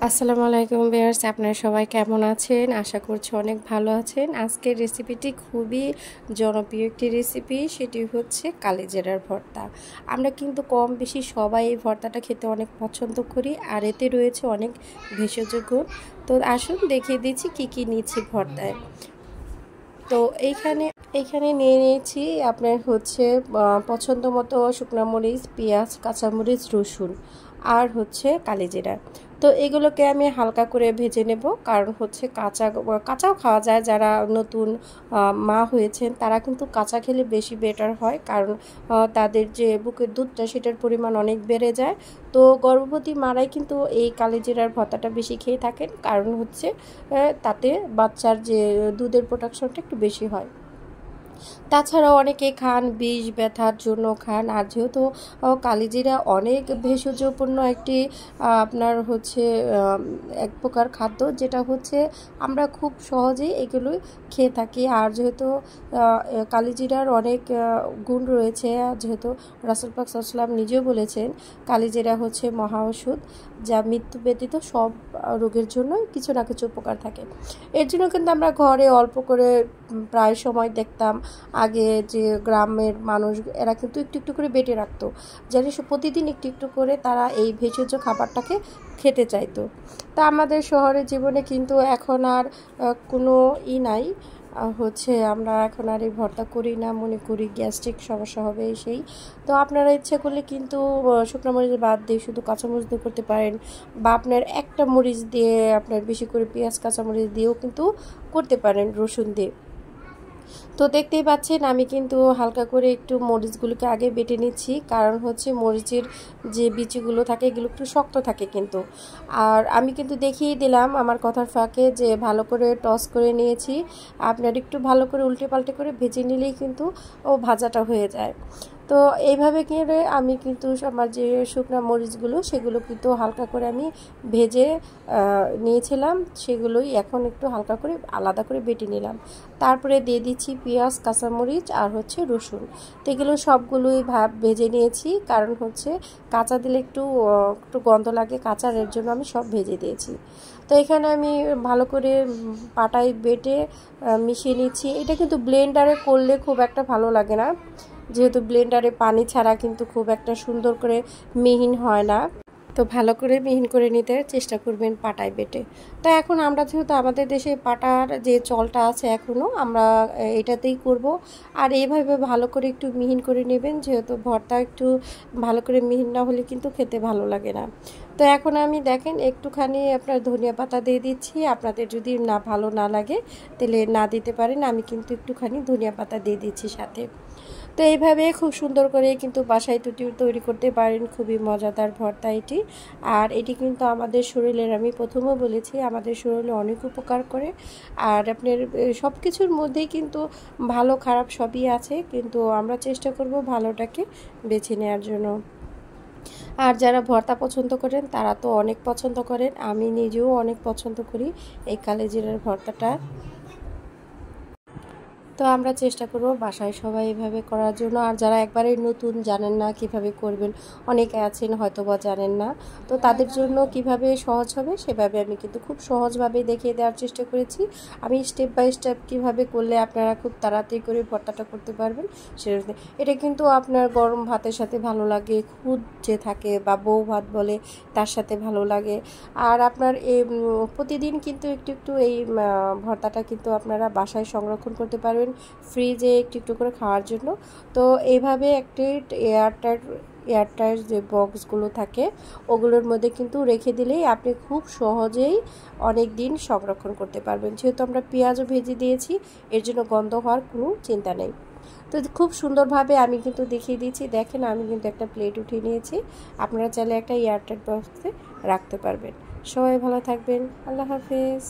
আসসালামু আলাইকুম ভিউয়ার্স, আপনারা সবাই কেমন আছেন? আশা করছি অনেক ভালো আছেন। আজকের রেসিপিটি খুবই জনপ্রিয় একটি রেসিপি, সেটি হচ্ছে কালিজিরার ভর্তা। আমরা কিন্তু কম বেশি সবাই এই ভর্তাটা খেতে অনেক পছন্দ করি, আর এতে রয়েছে অনেক ভেষজ গুণ। তো আসুন দেখিয়ে দিচ্ছি কি কি নিচ্ছি ভর্তায়। তো এইখানে নিয়ে নিয়েছি আপনার হচ্ছে পছন্দ মতো শুকনো মরিচ, পেঁয়াজ, কাঁচামরিচ, রসুন আর হচ্ছে কালিজিরা। তো এগুলোকে আমি হালকা করে ভেজে নেব, কারণ হচ্ছে কাঁচাও খাওয়া যায়। যারা নতুন মা হয়েছেন তারা কিন্তু কাঁচা খেলে বেশি বেটার হয়, কারণ তাদের যে বুকের দুধটা সেটার পরিমাণ অনেক বেড়ে যায়। তো গর্ভবতী মারাই কিন্তু এই কালিজিরার ভর্তাটা বেশি খেয়ে থাকেন, কারণ হচ্ছে তাতে বাচ্চার যে দুধের প্রোডাকশনটা একটু বেশি হয়। তাছাড়াও অনেকে খান বিষ ব্যথার জন্য খান। আর যেহেতু কালিজিরা অনেক ভেষজপূর্ণ একটি আপনার হচ্ছে এক প্রকার খাদ্য, যেটা হচ্ছে আমরা খুব সহজেই এগুলো খেয়ে থাকি। আর যেহেতু কালিজিরার অনেক গুণ রয়েছে, যেহেতু রাসূল পাক সাল্লাল্লাহু আলাইহি ওয়াসাল্লাম নিজেও বলেছেন কালিজিরা হচ্ছে মহা ওষুধ, যা মৃত্যু ব্যতীত সব রোগের জন্য কিছু না কিছু উপকার থাকে। এর জন্য কিন্তু আমরা ঘরে অল্প করে প্রায় সময় দেখতাম আগে যে গ্রামের মানুষ এরা কিন্তু একটু একটু করে বেটে রাখতো, জানিস প্রতিদিন একটু একটু করে তারা এই ভেষজ খাবারটাকে খেতে চাইতো। তা আমাদের শহরের জীবনে কিন্তু এখন আর কোনো নাই, হচ্ছে আমরা এখন আর এই ভর্তা করি না, মনে করি গ্যাস্ট্রিক সমস্যা হবে সেই। তো আপনারা ইচ্ছে করলে কিন্তু শুকনো মরিচ বাদ দিয়ে শুধু কাঁচামরিচ দিয়ে করতে পারেন, বা আপনার একটা মরিচ দিয়ে আপনার বেশি করে পেঁয়াজ কাঁচামরিচ দিয়েও কিন্তু করতে পারেন, রসুন দিয়ে। তো দেখতেই পাচ্ছেন আমি কিন্তু হালকা করে একটু মরিচগুলোকে আগে বেটে নিচ্ছি, কারণ হচ্ছে মরিচের যে বিচিগুলো থাকে এগুলো একটু শক্ত থাকে কিন্তু। আর আমি কিন্তু দেখিয়ে দিলাম আমার কথার ফাঁকে যে ভালো করে টস করে নিয়েছি। আপনার একটু ভালো করে উল্টে পাল্টে করে ভেজে নিলেই কিন্তু ভাজাটা হয়ে যায়। তো এইভাবে করে আমি কিন্তু আমার যে শুকনো মরিচগুলো সেগুলো কিন্তু হালকা করে আমি ভেজে নিয়েছিলাম, সেগুলোই এখন একটু হালকা করে আলাদা করে বেটে নিলাম। তারপরে দিয়ে দিচ্ছি পেঁয়াজ, কাঁচামরিচ আর হচ্ছে রসুন। তো এগুলো সবগুলোই ভেজে নিয়েছি, কারণ হচ্ছে কাঁচা দিলে একটু গন্ধ লাগে কাঁচার, এর জন্য আমি সব ভেজে দিয়েছি। তো এখানে আমি ভালো করে পাটায় বেটে মিশিয়ে নিচ্ছি। এটা কিন্তু ব্লেন্ডারে করলে খুব একটা ভালো লাগে না, যেহেতু ব্লেন্ডারে পানি ছাড়া কিন্তু খুব একটা সুন্দর করে মিহিন হয় না। তো ভালো করে মিহিন করে নিতে চেষ্টা করবেন পাটায় বেটে। তো এখন আমরা যেহেতু আমাদের দেশে পাটার যে চলটা আছে এখনও আমরা এটাতেই করব। আর এইভাবে ভালো করে একটু মিহিন করে নেবেন, যেহেতু ভর্তা একটু ভালো করে মিহিন না হলে কিন্তু খেতে ভালো লাগে না। তো এখন আমি দেখেন একটুখানি আপনার ধনিয়া পাতা দিয়ে দিচ্ছি। আপনাদের যদি ভালো না লাগে তাহলে না দিতে পারেন, আমি কিন্তু একটুখানি ধনিয়া পাতা দিয়ে দিচ্ছি সাথে। তো এইভাবে খুব সুন্দর করে কিন্তু বাসায় তৈরি করতে পারেন, খুবই মজাদার ভর্তা এটি। আর এটি কিন্তু আমাদের শরীরের, আমি প্রথমেও বলেছি, আমাদের শরীরে অনেক উপকার করে। আর আপনার সব কিছুর মধ্যেই কিন্তু ভালো খারাপ সবই আছে, কিন্তু আমরা চেষ্টা করব ভালোটাকে বেছে নেওয়ার জন্য। আর যারা ভর্তা পছন্দ করেন তারা তো অনেক পছন্দ করেন, আমি নিজেও অনেক পছন্দ করি এই কালিজিরার ভর্তাটা। তো আমরা চেষ্টা করব বাসায় সবাই এভাবে করার জন্য। আর যারা একবারে নতুন জানেন না কিভাবে করবেন, অনেকে আছেন হয়তো বা জানেন না, তো তাদের জন্য কিভাবে সহজ হবে সেভাবে আমি কিন্তু খুব সহজভাবে দেখিয়ে দেওয়ার চেষ্টা করেছি। আমি স্টেপ বাই স্টেপ কিভাবে করলে আপনারা খুব তাড়াতাড়ি করে ভর্তাটা করতে পারবেন সেটা। এটা কিন্তু আপনার গরম ভাতের সাথে ভালো লাগে, খুদ যে থাকে বা বউ ভাত বলে তার সাথে ভালো লাগে। আর আপনার এই প্রতিদিন কিন্তু একটু একটু এই ভর্তাটা কিন্তু আপনারা বাসায় সংরক্ষণ করতে পারবেন ফ্রিজে একটু একটু করে খাওয়ার জন্য। তো এইভাবে একটি এয়ারটাইট যে বক্সগুলো থাকে ওগুলোর মধ্যে কিন্তু রেখে দিলেই আপনি খুব সহজেই অনেক দিন সংরক্ষণ করতে পারবেন। যেহেতু আমরা পেঁয়াজও ভেজে দিয়েছি, এর জন্য গন্ধ হওয়ার কোনো চিন্তা নেই। তো খুব সুন্দরভাবে আমি কিন্তু দেখিয়ে দিচ্ছি, দেখেন আমি কিন্তু একটা প্লেট উঠিয়ে নিয়েছি। আপনারা চাইলে একটা এয়ারটাইট বক্সে রাখতে পারবেন। সবাই ভালো থাকবেন, আল্লাহ হাফেজ।